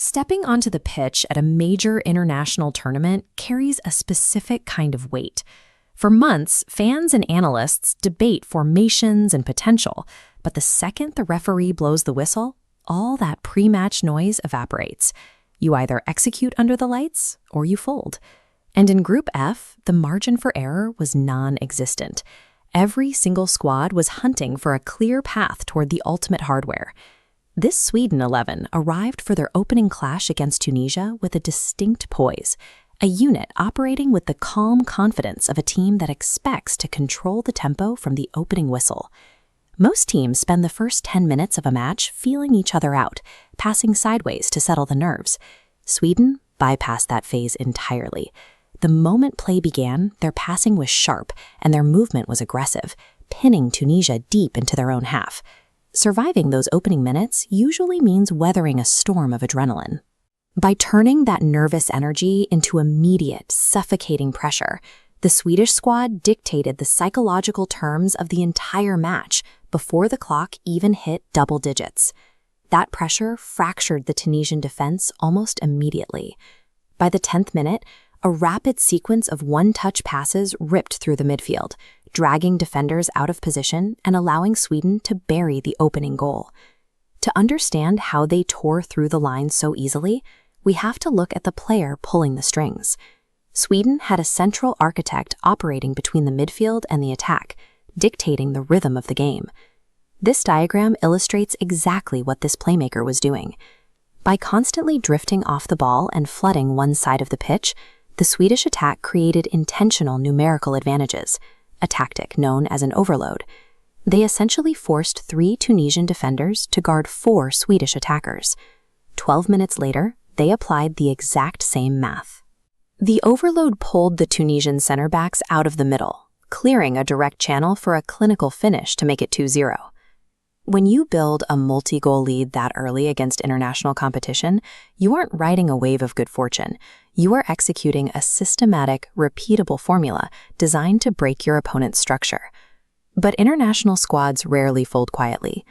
Stepping onto the pitch at a major international tournament carries a specific kind of weight. For months, fans and analysts debate formations and potential, but the second the referee blows the whistle, all that pre-match noise evaporates. You either execute under the lights or you fold. And in Group F, the margin for error was non-existent. Every single squad was hunting for a clear path toward the ultimate hardware. This Sweden 11 arrived for their opening clash against Tunisia with a distinct poise, a unit operating with the calm confidence of a team that expects to control the tempo from the opening whistle. Most teams spend the first 10 minutes of a match feeling each other out, passing sideways to settle the nerves. Sweden bypassed that phase entirely. The moment play began, their passing was sharp and their movement was aggressive, pinning Tunisia deep into their own half. Surviving those opening minutes usually means weathering a storm of adrenaline. By turning that nervous energy into immediate, suffocating pressure, the Swedish squad dictated the psychological terms of the entire match before the clock even hit double digits. That pressure fractured the Tunisian defense almost immediately. By the 10th minute, a rapid sequence of one-touch passes ripped through the midfield, dragging defenders out of position and allowing Sweden to bury the opening goal. To understand how they tore through the line so easily, we have to look at the player pulling the strings. Sweden had a central architect operating between the midfield and the attack, dictating the rhythm of the game. This diagram illustrates exactly what this playmaker was doing. By constantly drifting off the ball and flooding one side of the pitch, the Swedish attack created intentional numerical advantages, a tactic known as an overload. They essentially forced 3 Tunisian defenders to guard 4 Swedish attackers. 12 minutes later, they applied the exact same math. The overload pulled the Tunisian center backs out of the middle, clearing a direct channel for a clinical finish to make it 2-0. When you build a multi-goal lead that early against international competition, you aren't riding a wave of good fortune. You are executing a systematic, repeatable formula designed to break your opponent's structure. But international squads rarely fold quietly.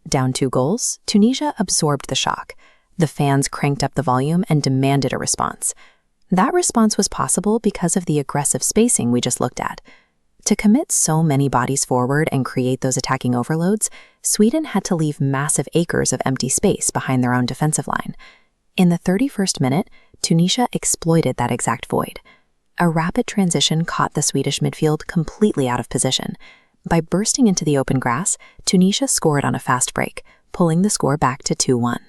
Down 2 goals, Tunisia absorbed the shock. The fans cranked up the volume and demanded a response. That response was possible because of the aggressive spacing we just looked at. To commit so many bodies forward and create those attacking overloads, Sweden had to leave massive acres of empty space behind their own defensive line. In the 31st minute, Tunisia exploited that exact void. A rapid transition caught the Swedish midfield completely out of position. By bursting into the open grass, Tunisia scored on a fast break, pulling the score back to 2-1.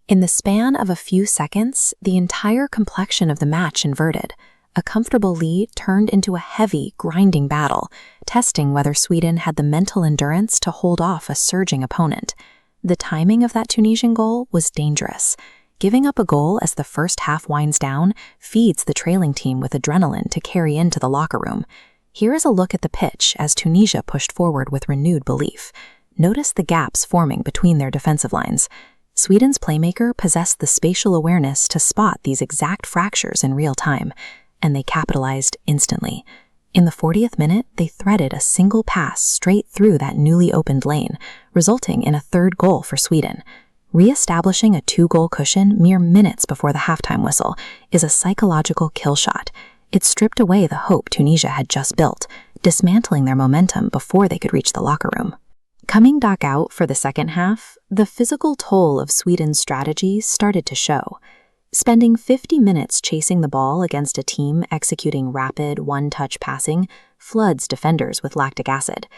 In the span of a few seconds, the entire complexion of the match inverted. A comfortable lead turned into a heavy, grinding battle, testing whether Sweden had the mental endurance to hold off a surging opponent. The timing of that Tunisian goal was dangerous. Giving up a goal as the first half winds down feeds the trailing team with adrenaline to carry into the locker room. Here is a look at the pitch as Tunisia pushed forward with renewed belief. Notice the gaps forming between their defensive lines. Sweden's playmaker possessed the spatial awareness to spot these exact fractures in real time, and they capitalized instantly. In the 40th minute, they threaded a single pass straight through that newly opened lane, resulting in a 3rd goal for Sweden. Re-establishing a 2-goal cushion mere minutes before the halftime whistle is a psychological kill shot. It stripped away the hope Tunisia had just built, dismantling their momentum before they could reach the locker room. Coming back out for the second half, the physical toll of Sweden's strategy started to show. Spending 50 minutes chasing the ball against a team executing rapid, one-touch passing floods defenders with lactic acid.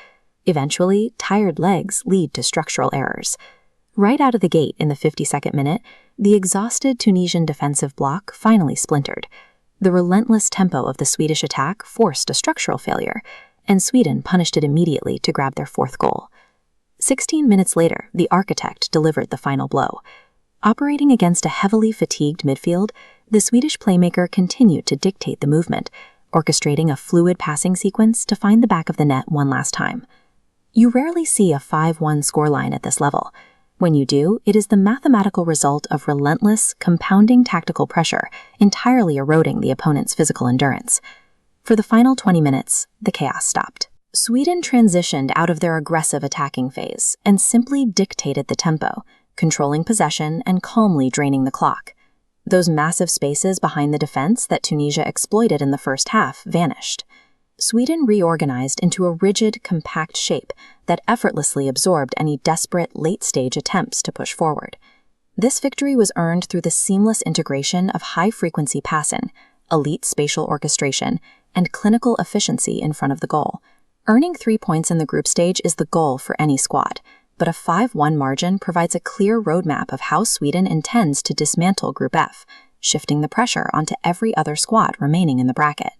Eventually, tired legs lead to structural errors. Right out of the gate in the 52nd minute, the exhausted Tunisian defensive block finally splintered. The relentless tempo of the Swedish attack forced a structural failure, and Sweden punished it immediately to grab their 4th goal. 16 minutes later, the architect delivered the final blow. Operating against a heavily fatigued midfield, the Swedish playmaker continued to dictate the movement, orchestrating a fluid passing sequence to find the back of the net one last time. You rarely see a 5-1 scoreline at this level. When you do, it is the mathematical result of relentless, compounding tactical pressure, entirely eroding the opponent's physical endurance. For the final 20 minutes, the chaos stopped. Sweden transitioned out of their aggressive attacking phase and simply dictated the tempo, controlling possession and calmly draining the clock. Those massive spaces behind the defense that Tunisia exploited in the first half vanished. Sweden reorganized into a rigid, compact shape that effortlessly absorbed any desperate, late-stage attempts to push forward. This victory was earned through the seamless integration of high-frequency passing, elite spatial orchestration, and clinical efficiency in front of the goal. Earning 3 points in the group stage is the goal for any squad, but a 5-1 margin provides a clear roadmap of how Sweden intends to dismantle Group F, shifting the pressure onto every other squad remaining in the bracket.